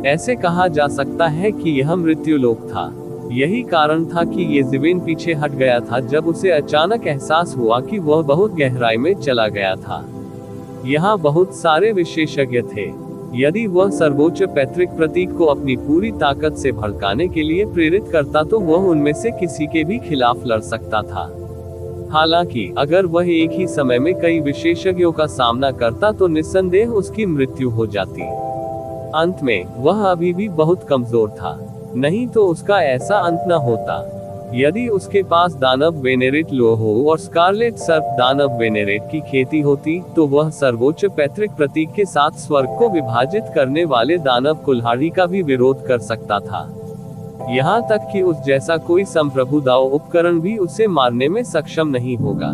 ऐसे कहा जा सकता है कि यह मृत्युलोक था। यही कारण था कि ये ज़िवेन पीछे हट गया था जब उसे अचानक एहसास हुआ कि वह बहुत गहराई में चला गया था। यहाँ बहुत सारे विशेषज्ञ थे। यदि वह सर्वोच्च पैतृक प्रतीक को अपनी पूरी ताकत से भड़काने के लिए प्रेरित करता तो वह उनमें से किसी के भी खिलाफ लड़ सकता था। हालांकि अगर वह एक ही समय में कई विशेषज्ञों का सामना करता तो निस्संदेह उसकी मृत्यु हो जाती। अंत में वह अभी भी बहुत कमजोर था, नहीं तो उसका ऐसा अंत न होता। यदि उसके पास दानव वेनेरेट लोहो और स्कारलेट सर्प दानव वेनेरेट की खेती होती तो वह सर्वोच्च पैतृक प्रतीक के साथ स्वर्ग को विभाजित करने वाले दानव कुल्हाड़ी का भी विरोध कर सकता था। यहाँ तक कि उस जैसा कोई संप्रभु दाव उपकरण भी उसे मारने में सक्षम नहीं होगा।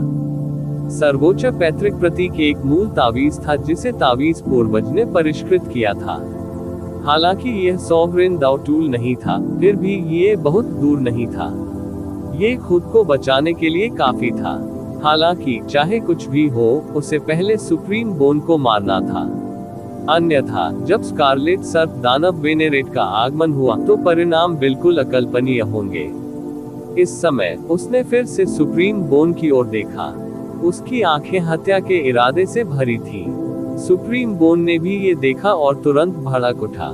सर्वोच्च पैतृक प्रतीक एक मूल तावीज था जिसे तावीज पूर्वज ने परिष्कृत किया था। हालांकि यह सॉवरेन दाव टूल नहीं था, फिर भी ये बहुत दूर नहीं था। ये खुद को बचाने के लिए काफी था। हालांकि चाहे कुछ भी हो, उसे पहले सुप्रीम बोन को मारना था। अन्यथा जब स्कारलेट सर्प दानव वेनेरेट का आगमन हुआ तो परिणाम बिल्कुल अकल्पनीय होंगे। इस समय उसने फिर से सुप्रीम बोन की ओर देखा। उसकी आंखें हत्या के इरादे से भरी थी। सुप्रीम बोन ने भी ये देखा और तुरंत भड़क उठा।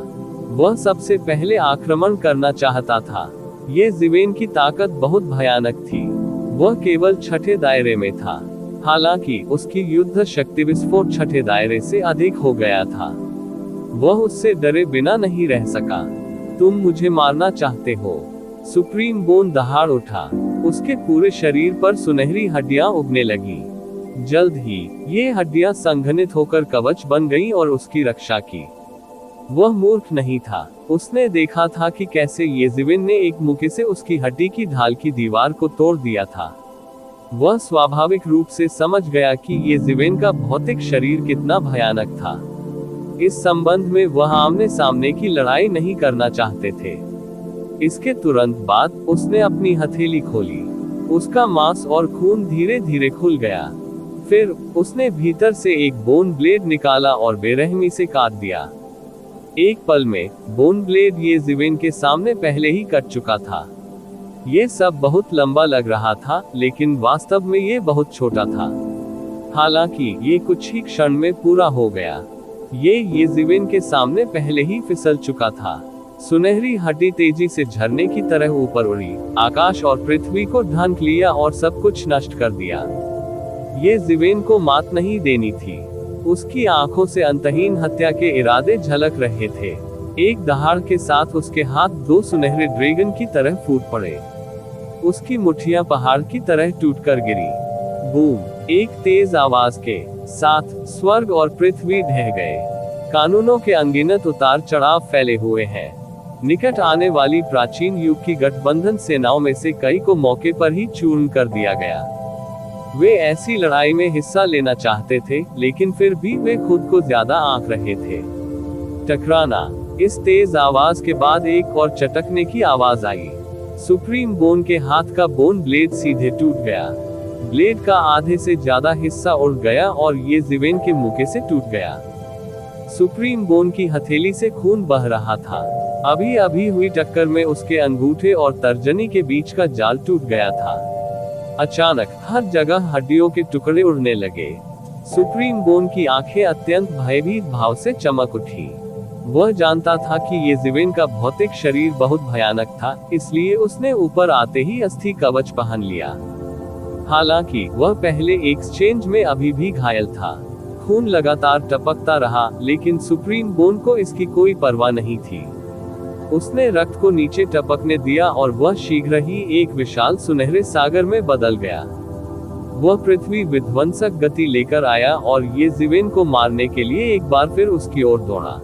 वह सबसे पहले आक्रमण करना चाहता था। ये ज़िवेन की ताकत बहुत भयानक थी। वह केवल छठे दायरे में था, हालांकि उसकी युद्ध शक्ति विस्फोट छठे दायरे से अधिक हो गया था। वह उससे डरे बिना नहीं रह सका। तुम मुझे मारना चाहते हो? सुप्रीम बोन दहाड़ उठा। उसके पूरे शरीर पर सुनहरी हड्डियां उगने लगी। जल्द ही ये हड्डियां संघनित होकर कवच बन गईं और उसकी रक्षा की। वह मूर्ख नहीं था। उसने देखा था कि कैसे ये ज़िवेन ने एक मुक्के से उसकी हड्डी की ढाल की दीवार को तोड़ दिया था। वह स्वाभाविक रूप से समझ गया कि ये ज़िवेन का भौतिक शरीर कितना भयानक था। इस संबंध में वह आमने सामने की लड़ाई नहीं करना चाहते थे। इसके तुरंत बाद उसने अपनी हथेली खोली। उसका मांस और खून धीरे धीरे खुल गया। फिर उसने भीतर से एक बोन ब्लेड निकाला और बेरहमी से काट दिया। एक पल में बोन ब्लेड ये ज़िवेन के सामने पहले ही कट चुका था। ये सब बहुत लंबा लग रहा था, लेकिन वास्तव में ये बहुत छोटा था। हालांकि ये कुछ ही क्षण में पूरा हो गया। ये ज़िवेन के सामने पहले ही फिसल चुका था। सुनहरी हड्डी तेजी से झरने की तरह ऊपर उड़ी, आकाश और पृथ्वी को ढांक लिया और सब कुछ नष्ट कर दिया। ये ज़िवेन को मात नहीं देनी थी। उसकी आंखों से अंतहीन हत्या के इरादे झलक रहे थे। एक दहाड़ के साथ उसके हाथ दो सुनहरे ड्रैगन की तरह फूट पड़े। उसकी मुट्ठियां पहाड़ की तरह टूटकर गिरी। बूम! एक तेज आवाज के साथ स्वर्ग और पृथ्वी ढह गए। कानूनों के अनगिनत उतार चढ़ाव फैले हुए हैं। निकट आने वाली प्राचीन युग की गठबंधन सेनाओं में से कई को मौके पर ही चूर्ण कर दिया गया। वे ऐसी लड़ाई में हिस्सा लेना चाहते थे, लेकिन फिर भी वे खुद को ज्यादा आंक रहे थे। टकराना। इस तेज आवाज के बाद एक और चटकने की आवाज आई। सुप्रीम बोन के हाथ का बोन ब्लेड सीधे टूट गया। ब्लेड का आधे से ज्यादा हिस्सा उड़ गया और ये ज़िवेन के मुके से टूट गया। सुप्रीम बोन की हथेली से खून बह रहा था। अभी अभी हुई टक्कर में उसके अंगूठे और तर्जनी के बीच का जाल टूट गया था। अचानक हर जगह हड्डियों के टुकड़े उड़ने लगे। सुप्रीम बोन की आंखें अत्यंत भयभीत भाव से चमक उठी। वह जानता था कि ये ज़िवेन का भौतिक शरीर बहुत भयानक था, इसलिए उसने ऊपर आते ही अस्थि कवच पहन लिया। हालांकि वह पहले एक्सचेंज में अभी भी घायल था। खून लगातार टपकता रहा, लेकिन सुप्रीम बोन को इसकी कोई परवाह नहीं थी। उसने रक्त को नीचे टपकने दिया और वह शीघ्र ही एक विशाल सुनहरे सागर में बदल गया। वह पृथ्वी विध्वंसक गति लेकर आया और ये ज़िवेन को मारने के लिए एक बार फिर उसकी ओर दौड़ा।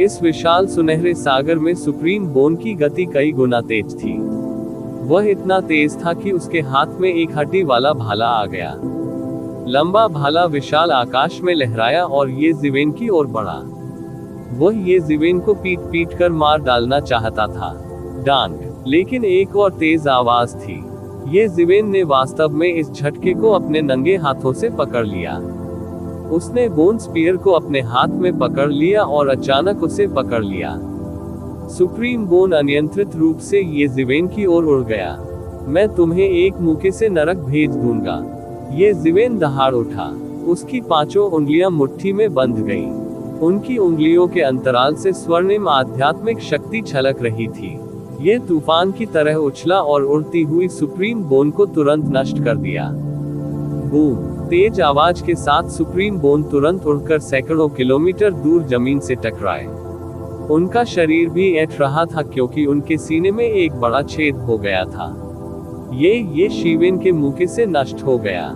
इस विशाल सुनहरे सागर में सुप्रीम बोन की गति कई गुना तेज थी। वह इतना तेज था कि उसके हाथ में एक हड्डी वाला भाला आ गया। लंबा भाला विशाल आकाश में लहराया और ये ज़िवेन की ओर बढ़ा। वह ये ज़िवेन को पीट पीट कर मार डालना चाहता था। डांट, लेकिन एक और तेज आवाज थी। ये ज़िवेन ने वास्तव में इस झटके को अपने नंगे हाथों से पकड़ लिया। उसने बोन स्पीयर को अपने हाथ में पकड़ लिया और अचानक उसे पकड़ लिया। सुप्रीम बोन अनियंत्रित रूप से ये ज़िवेन की ओर उड़ गया। मैं तुम्हें एक मुके से नरक भेज दूंगा। ये ज़िवेन दहाड़ उठा। उसकी पांचों उंगलियां मुट्ठी में बंध गईं। उनकी उंगलियों के अंतराल से स्वर्णिम आध्यात्मिक शक्ति छलक रही थी। ये तूफान की तरह उछला और उड़ती हुई सुप्रीम बोन को तुरंत नष्ट कर दिया। बूम! तेज आवाज के साथ सुप्रीम बोन तुरंत उड़कर सैकड़ों किलोमीटर दूर जमीन से टकराए। उनका शरीर भी ऐंठ रहा था क्योंकि उनके सीने में एक बड़ा छेद हो गया था। ये ज़िवेन के मुके से नष्ट हो गया।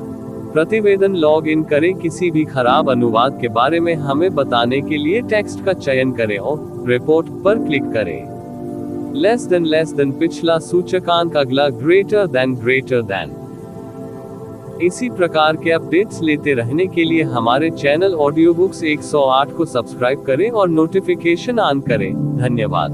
प्रतिवेदन लॉग इन करें। किसी भी खराब अनुवाद के बारे में हमें बताने के लिए टेक्स्ट का चयन करें और रिपोर्ट पर क्लिक करें। लेस देन पिछला सूचकांक, अगला ग्रेटर देन। इसी प्रकार के अपडेट्स लेते रहने के लिए हमारे चैनल ऑडियो बुक्स 108 को सब्सक्राइब करें और नोटिफिकेशन ऑन करें। धन्यवाद।